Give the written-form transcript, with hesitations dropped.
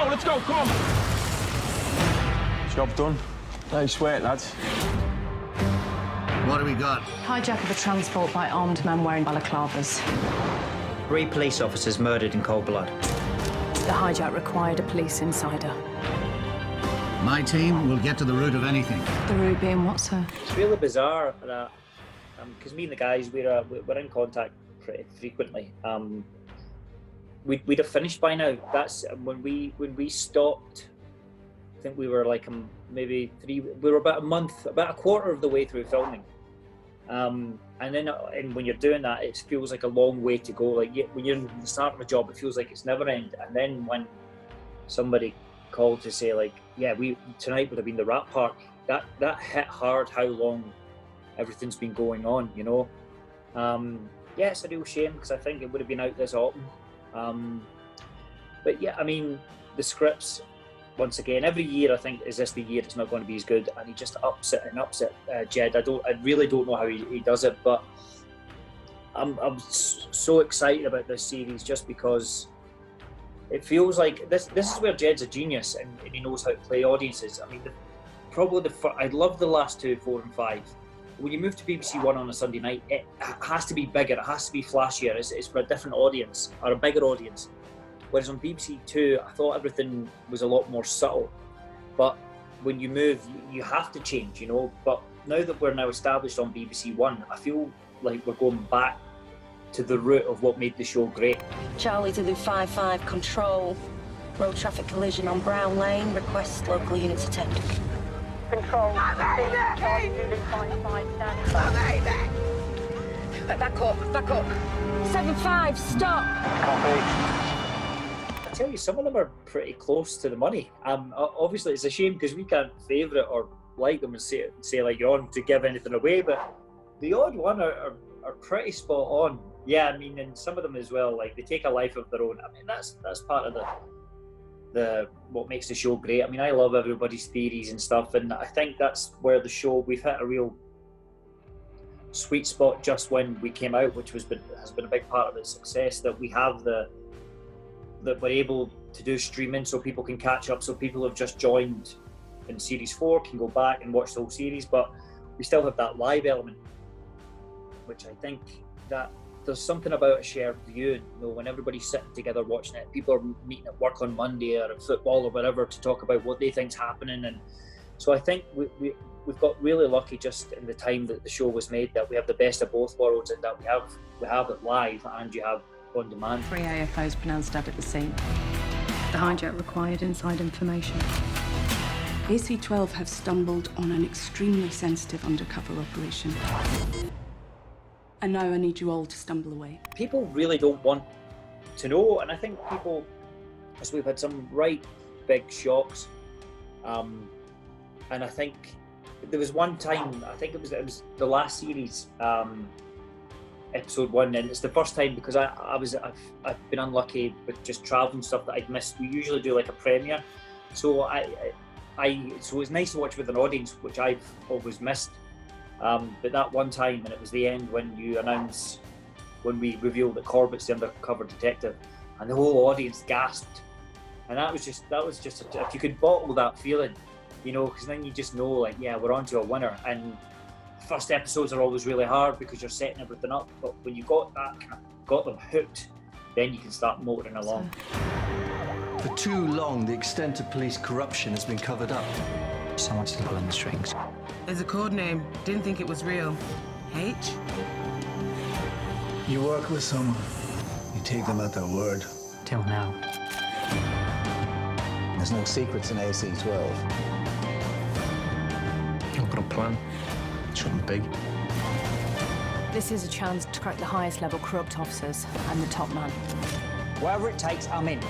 let's go, come on! Job done. No sweat, lads. What do we got? Hijack of a transport by armed men wearing balaclavas. 3 police officers murdered in cold blood. The hijack required a police insider. My team will get to the root of anything. The root being what, sir? It's really bizarre that, because me and the guys, we're in contact pretty frequently. We'd have finished by now. That's when we stopped. I think we were like maybe we were about a quarter of the way through filming. And when you're doing that, it feels like a long way to go. Like when you're starting a job, it feels like it's never end. And then when somebody called to say like, yeah, tonight would have been the wrap park, that hit hard how long everything's been going on, you know. Yeah, it's a real shame because I think it would have been out this autumn. But yeah, I mean, the scripts, once again, every year I think, is this the year it's not going to be as good? And he just ups it. Jed, I really don't know how he does it, but I'm so excited about this series just because it feels like this is where Jed's a genius and he knows how to play audiences. I mean, I love the last 2, 4 and 5. When you move to BBC One on a Sunday night, it has to be bigger, it has to be flashier, it's for a different audience, or a bigger audience. Whereas on BBC Two, I thought everything was a lot more subtle. But when you move, you have to change, you know. But now that we're now established on BBC One, I feel like we're going back to the root of what made the show great. Charlie to do 5-5 control. Road traffic collision on Brown Lane. Request local units attend. Control. Charlie Zulu 5-5 standing by. Back up. 7-5, stop. I tell you, some of them are pretty close to the money. Obviously, it's a shame because we can't favourite or like them and say like you're on to give anything away, but the odd one are pretty spot on. Yeah, I mean, and some of them as well, like they take a life of their own. I mean, that's part of the what makes the show great. I mean, I love everybody's theories and stuff, and I think that's where the show, we've hit a real sweet spot just when we came out, which has been a big part of its success, that we have that we're able to do streaming so people can catch up, so people have just joined in series 4 can go back and watch the whole series, but we still have that live element, which I think that there's something about a shared view, you know, when everybody's sitting together watching it. People are meeting at work on Monday or at football or whatever to talk about what they think's happening, and so I think we've got really lucky just in the time that the show was made, that we have the best of both worlds, and that we have it live and you have on demand. 3 AFOs pronounced dead at the scene. The hijack required inside information. AC-12 have stumbled on an extremely sensitive undercover operation. And now I need you all to stumble away. People really don't want to know, and I think people, as we've had some right big shocks, and I think there was one time, I think it was the last series, episode 1, and it's the first time because I've been unlucky with just travel and stuff that I'd missed. We usually do like a premiere, so so it's nice to watch with an audience, which I've always missed. But that one time, and it was the end when we revealed that Corbett's the undercover detective, and the whole audience gasped, and that was just if you could bottle that feeling, you know, because then you just know, like, yeah, we're on to a winner. And first episodes are always really hard because you're setting everything up, but when you got them hooked, then you can start motoring along. For too long, the extent of police corruption has been covered up. Someone's pulling the strings. There's a code name. Didn't think it was real. H? You work with someone, you take them at their word. Till now. There's no secrets in AC-12. I've got a plan. Something big. This is a chance to crack the highest level corrupt officers and the top man. Whatever it takes, I'm in.